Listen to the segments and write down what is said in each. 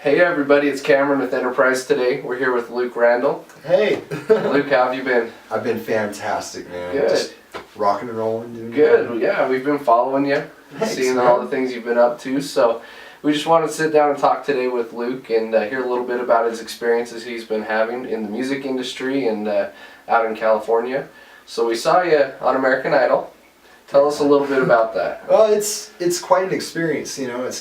Hey everybody, it's Cameron with Enterprise today. We're here with Luke Randall. Hey! Luke, how have you been? I've been fantastic, man. Good. Just rocking and rolling. Doing Good, yeah, we've been following you, Thanks, seeing man. all the things you've been up to. So we just wanted to sit down and talk today with Luke and hear a little bit about his experiences he's been having in the music industry and out in California. So we saw you on American Idol. Tell us a little bit about that. Well, it's quite an experience, you know.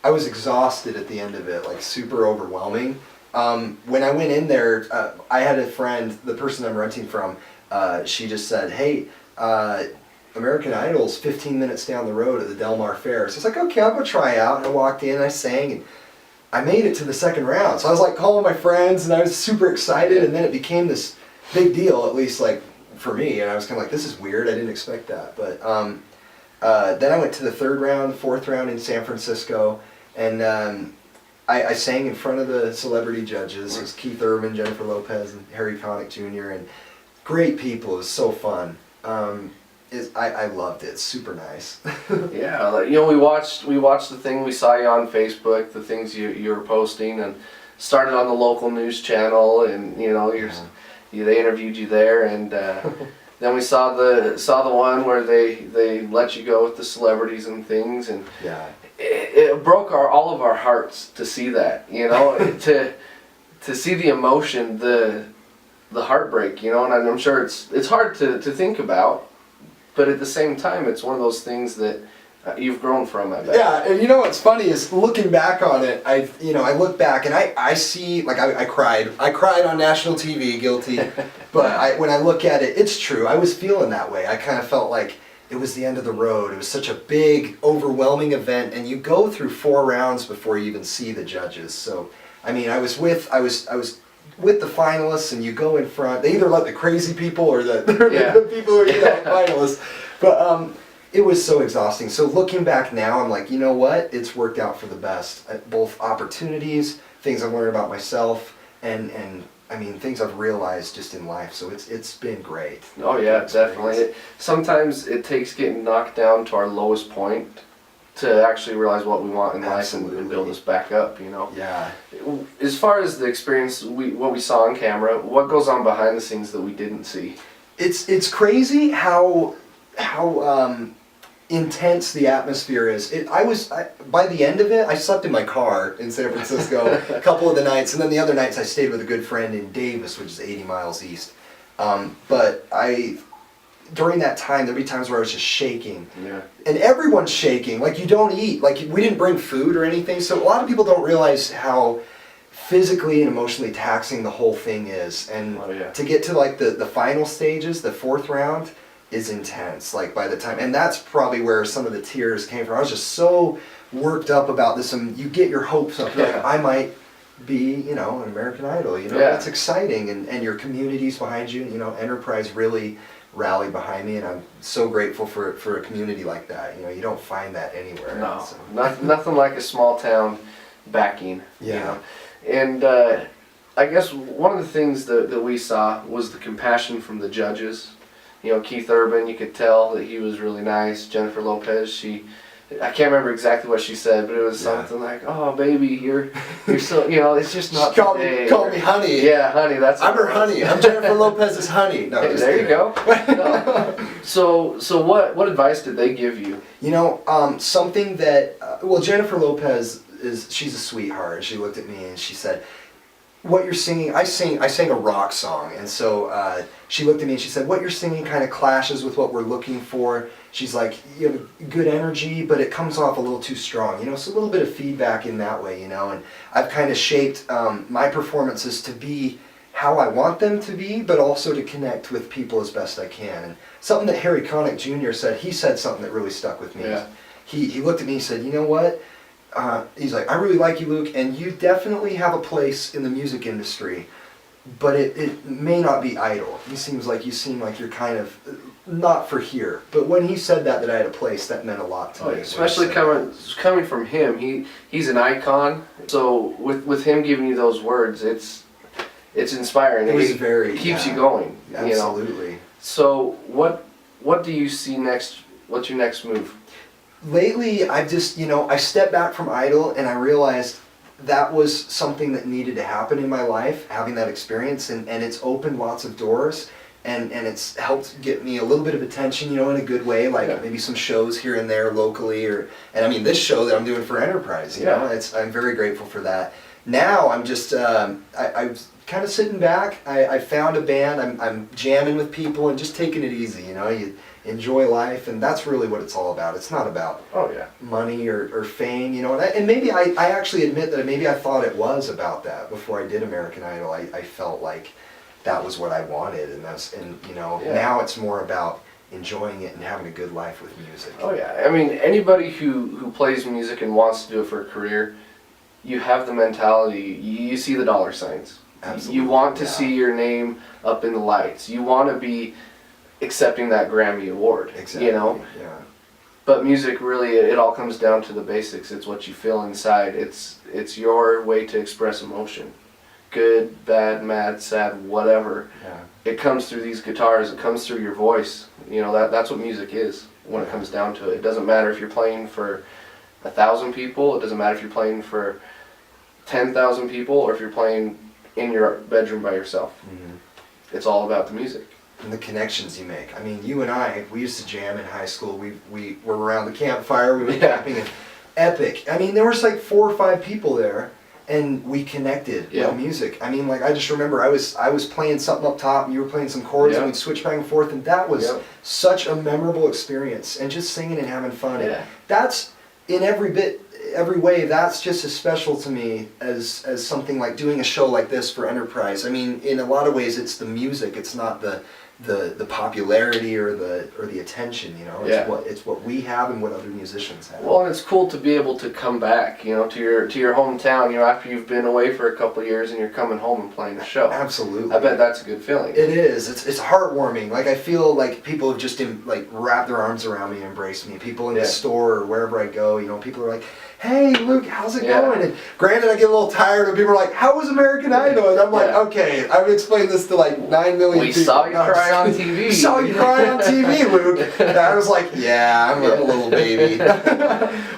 I was exhausted at the end of it, like super overwhelming. When I went in there, I had a friend, the person I'm renting from, she just said, hey, American Idol's 15 minutes down the road at the Del Mar Fair. So I was like, okay, I'll go try out. And I walked in, and I sang, and I made it to the second round. So I was like calling my friends, and I was super excited, and then it became this big deal, at least like for me. And I was kind of like, this is weird, I didn't expect that. But then I went to the third round, fourth round in San Francisco, and I sang in front of the celebrity judges. It was Keith Urban, Jennifer Lopez, and Harry Connick Jr. and great people. It was so fun. I loved it. It's super nice. Yeah, like, you know, we watched the thing. We saw you on Facebook, the things you were posting, and started on the local news channel, and you know, they interviewed you there, and then we saw the one where they let you go with the celebrities and things, and Yeah. it broke all of our hearts to see that, you know, to see the emotion, the heartbreak, you know, and I'm sure it's hard to think about, but at the same time, it's one of those things that you've grown from, I bet. Yeah, and you know what's funny is looking back on it, I look back and I see, like I cried on national TV, guilty, but when I look at it, it's true, I was feeling that way. I kind of felt like it was the end of the road. It was such a big, overwhelming event, and you go through 4 rounds before you even see the judges. So, I mean, I was with the finalists, and you go in front. They either let the crazy people or the people who are finalists. But it was so exhausting. So looking back now, I'm like, you know what? It's worked out for the best. Both opportunities, things I've learned about myself, and I mean, things I've realized just in life, so it's been great. Oh yeah, definitely. Sometimes it takes getting knocked down to our lowest point to actually realize what we want in life and build us back up, you know? Yeah. As far as the experience, what we saw on camera, what goes on behind the scenes that we didn't see? It's crazy how intense the atmosphere is. By the end of it, I slept in my car in San Francisco a couple of the nights, and then the other nights I stayed with a good friend in Davis, which is 80 miles east. But during that time, there'd be times where I was just shaking. Yeah. And everyone's shaking. Like, you don't eat. Like, we didn't bring food or anything, so a lot of people don't realize how physically and emotionally taxing the whole thing is. And to get to like the final stages, the 4th round, is intense, like by the time, and that's probably where some of the tears came from. I was just so worked up about this, and you get your hopes up, like I might be, you know, an American Idol, you know, it's exciting, and your community's behind you, you know, Enterprise really rallied behind me, and I'm so grateful for a community like that. You know, you don't find that anywhere. No, so. nothing like a small town backing, you know, and I guess one of the things that we saw was the compassion from the judges. You know, Keith Urban, you could tell that he was really nice. Jennifer Lopez, I can't remember exactly what she said, but it was something like, "Oh, baby, you're so, you know, it's just not today." Call me honey. Yeah, honey. I'm her honey. I'm Jennifer Lopez's honey. No, hey, there you go. No. So what advice did they give you? You know, something that Jennifer Lopez she's a sweetheart. She looked at me and she said, what you're singing, I sang a rock song, and so she looked at me and she said, what you're singing kind of clashes with what we're looking for. She's like, you have good energy, but it comes off a little too strong, you know, so a little bit of feedback in that way, you know, and I've kind of shaped my performances to be how I want them to be, but also to connect with people as best I can. And something that Harry Connick Jr. said, he said something that really stuck with me. Yeah. He looked at me and said, you know what? He's like, I really like you, Luke, and you definitely have a place in the music industry, but it may not be idle. You seem like you're kind of not for here. But when he said that I had a place, that meant a lot to me. Especially coming from him, he's an icon. So with him giving you those words, it's inspiring. It was very, keeps yeah, you going. absolutely. You know? So what do you see next? What's your next move? Lately, I've just, I stepped back from Idol and I realized that was something that needed to happen in my life, having that experience, and it's opened lots of doors, and it's helped get me a little bit of attention, in a good way, like maybe some shows here and there locally, and I mean this show that I'm doing for Enterprise, you know, I'm very grateful for that. Now I'm just, I'm kind of sitting back, I found a band, I'm jamming with people and just taking it easy, you enjoy life, and that's really what it's all about. It's not about money or fame, and maybe I actually admit that maybe I thought it was about that before I did American Idol. I felt like that was what I wanted, and now it's more about enjoying it and having a good life with music. Oh yeah, I mean, anybody who plays music and wants to do it for a career, you have the mentality, you see the dollar signs. Absolutely. You want to see your name up in the lights. You want to be accepting that Grammy award, Exactly. Yeah. But music, really, it all comes down to the basics. It's what you feel inside. It's your way to express emotion, good, bad, mad, sad, whatever. Yeah. It comes through these guitars. It comes through your voice. That's what music is when it comes down to it. It doesn't matter if you're playing for 1,000 people. It doesn't matter if you're playing for 10,000 people or if you're playing in your bedroom by yourself. Mm-hmm. It's all about the music. And the connections you make. I mean, you and I, we used to jam in high school. We were around the campfire, we were camping, and epic. I mean, there was like 4 or 5 people there, and we connected with music. I mean, like, I just remember I was playing something up top, and you were playing some chords, and we'd switch back and forth, and that was such a memorable experience. And just singing and having fun. And that's, in every way, that's just as special to me as something like doing a show like this for Enterprise. I mean, in a lot of ways, it's the music. It's not the popularity or the attention, it's what we have and what other musicians have. Well, and it's cool to be able to come back, to your hometown, after you've been away for a couple of years and you're coming home and playing a show. Absolutely. I bet that's a good feeling. It is. It's heartwarming. Like, I feel like people have just wrapped their arms around me and embraced me. People in the store or wherever I go, people are like, "Hey, Luke, how's it going?" And granted, I get a little tired when people are like, "How was American Idol?" And I'm like, "Okay, I've explained this to like 9 million people. We saw you cry on TV. We saw you cry on TV, Luke." And I was like, "Yeah, I'm a little baby."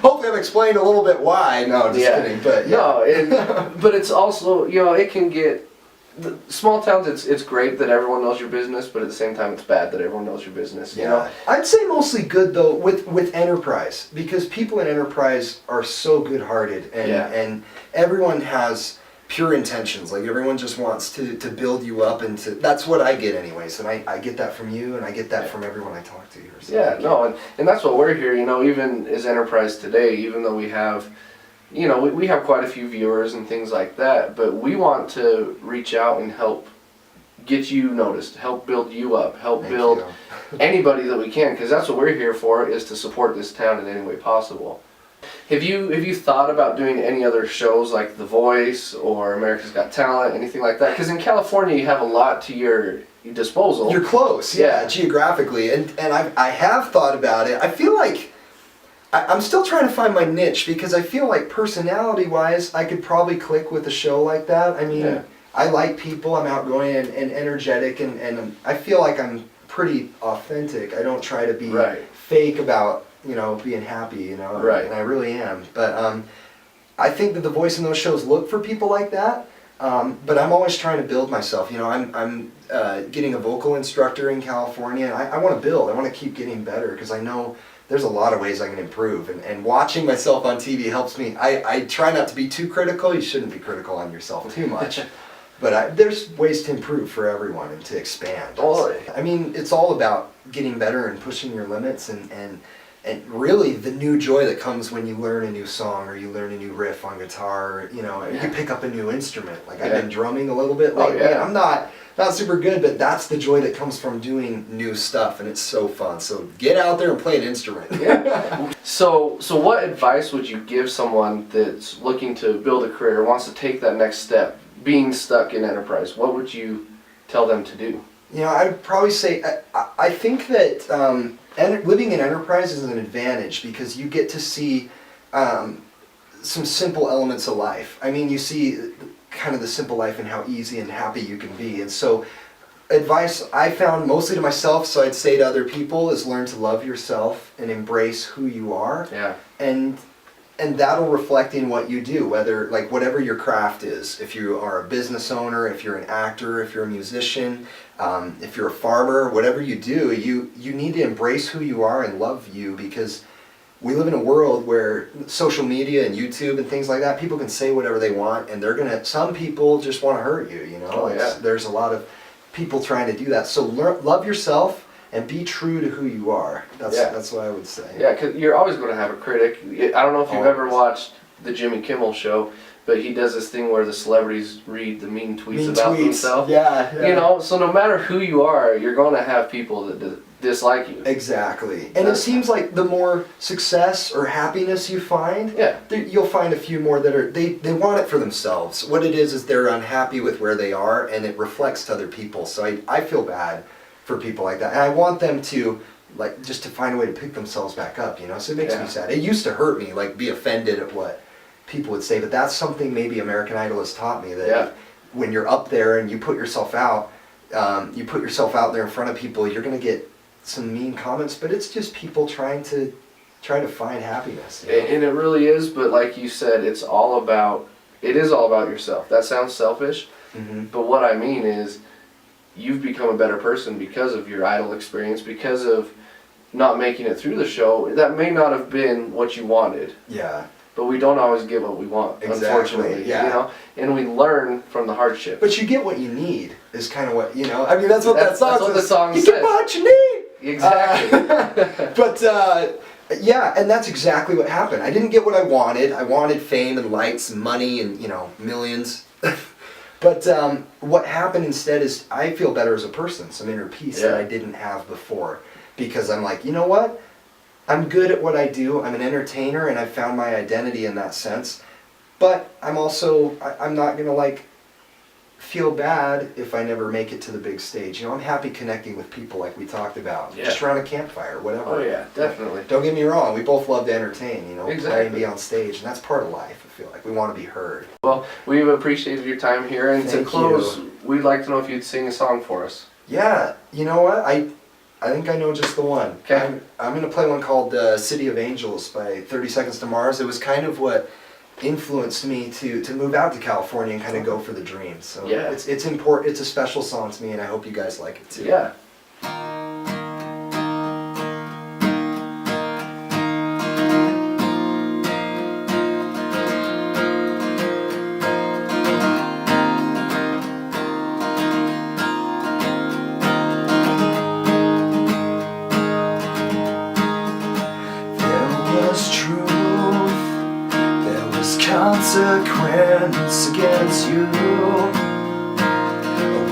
Hopefully I've explained a little bit why. No, just kidding. But but it's also, it can get, small towns, it's great that everyone knows your business, but at the same time it's bad that everyone knows your business. I'd say mostly good though with Enterprise, because people in Enterprise are so good-hearted, and everyone has pure intentions. Like, everyone just wants to build you up, and that's what I get anyways, and I get that from you, and I get that from everyone I talk to here. So and that's what we're here, even as Enterprise today, even though we have, we have quite a few viewers and things like that, but we want to reach out and help get you noticed, help build you up, help build anybody that we can, because that's what we're here for, is to support this town in any way possible. Have you thought about doing any other shows like The Voice or America's Got Talent, anything like that? Because in California you have a lot to your disposal. You're close, geographically, and I have thought about it. I feel like I'm still trying to find my niche, because I feel like personality-wise, I could probably click with a show like that. I mean, I like people, I'm outgoing and energetic, and I feel like I'm pretty authentic. I don't try to be fake about, being happy, and I really am. But I think that The Voice in those shows look for people like that. But I'm always trying to build myself. I'm getting a vocal instructor in California, and I want to build. I want to keep getting better, because I know there's a lot of ways I can improve, and watching myself on TV helps me. I try not to be too critical. You shouldn't be critical on yourself too much. But there's ways to improve for everyone and to expand. I mean, it's all about getting better and pushing your limits, and really the new joy that comes when you learn a new song, or you learn a new riff on guitar, you pick up a new instrument. Like, I've been drumming a little bit lately. I'm not super good, but that's the joy that comes from doing new stuff, and it's so fun. So get out there and play an instrument. So what advice would you give someone that's looking to build a career, wants to take that next step, being stuck in Enterprise? What would you tell them to do? I'd probably say, I think that living in Enterprise is an advantage, because you get to see some simple elements of life. I mean, you see kind of the simple life and how easy and happy you can be. And so advice I found mostly to myself, so I'd say to other people, is learn to love yourself and embrace who you are. Yeah. And that'll reflect in what you do, whether, like, whatever your craft is. If you are a business owner, if you're an actor, if you're a musician, if you're a farmer, whatever you do, you need to embrace who you are and love you, because we live in a world where social media and YouTube and things like that, people can say whatever they want, and some people just want to hurt you, you know? Oh, yeah. There's a lot of people trying to do that. So love yourself and be true to who you are. That's what I would say. Yeah, because you're always going to have a critic. I don't know if you've ever Always. watched the Jimmy Kimmel show, but he does this thing where the celebrities read the mean tweets about themselves. Yeah, yeah. You know, so no matter who you are, you're going to have people that dislike you. Exactly. And it seems like the more success or happiness you find, Yeah. you'll find a few more that are, they want it for themselves. What it is they're unhappy with where they are, and it reflects to other people. So I feel bad for people like that. And I want them to, like, just to find a way to pick themselves back up, you know? So it makes me sad. It used to hurt me, like, be offended at what people would say, but that's something maybe American Idol has taught me, that when you're up there and you put yourself out there in front of people, you're going to get some mean comments, but it's just people trying to find happiness. You know? And it really is, but like you said, it is all about yourself. That sounds selfish, but what I mean is, you've become a better person because of your Idol experience, because of not making it through the show. That may not have been what you wanted. Yeah. But we don't always get what we want, Exactly, unfortunately. yeah. You know? And we learn from the hardship. But you get what you need, is kind of what, you know, I mean, that's what that song says. That's what the song You says. get what you need! Exactly. But, yeah, and that's exactly what happened. I didn't get what I wanted. I wanted fame and lights and money and, you know, millions. But what happened instead is I feel better as a person, some inner peace that I didn't have before. Because I'm like, you know what? I'm good at what I do. I'm an entertainer, and I found my identity in that sense. But I'm also, I'm not going to, like, feel bad if I never make it to the big stage. You know, I'm happy connecting with people like we talked about. Yeah. Just around a campfire, whatever. Oh yeah, definitely. Don't get me wrong, we both love to entertain, you know, play Exactly. and be on stage, and that's part of life, I feel like. We want to be heard. Well, we've appreciated your time here, and Thank to close, you. we'd like to know if you'd sing a song for us. Yeah, you know what? I think I know just the one. Okay. I'm going to play one called City of Angels by 30 Seconds to Mars. It was kind of what influenced me to move out to California and kind of go for the dream. So it's important. It's a special song to me, and I hope you guys like it too. Yeah. Consequence against you, a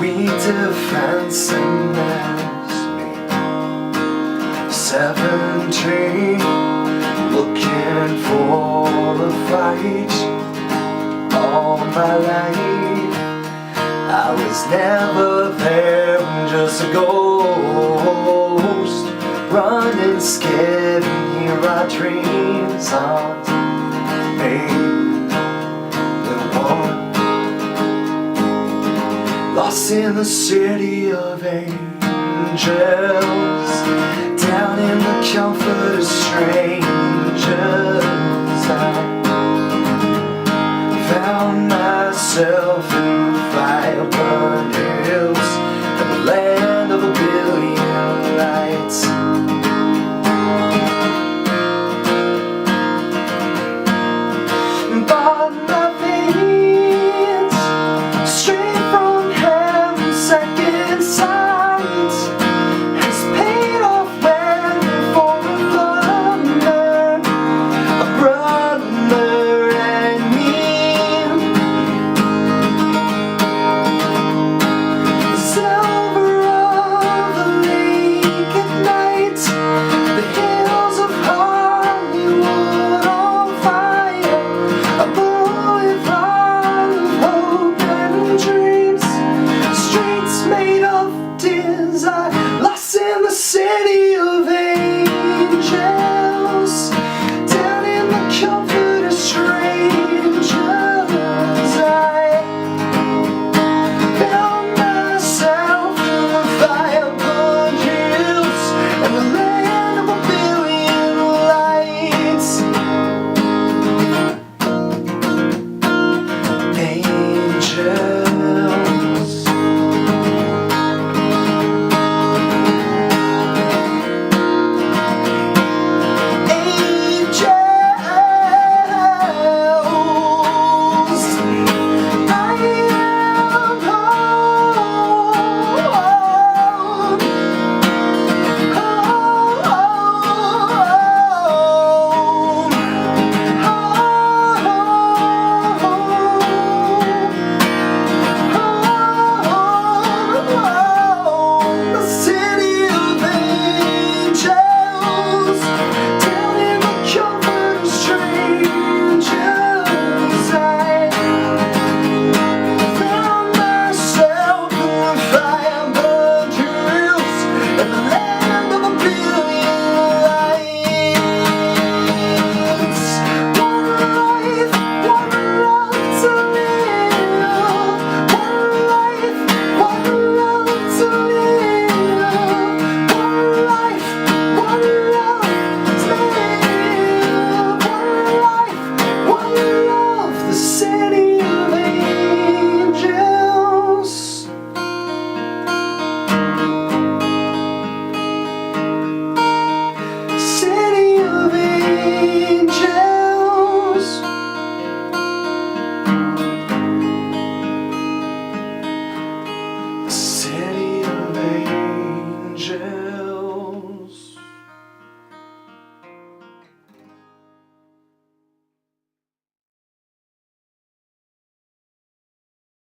weak defense against me. 17, looking for a fight all my life. I was never there, just a ghost, running scared, and here our dreams aren't made. Lost in the city of angels, down in the comfort of strangers, I found myself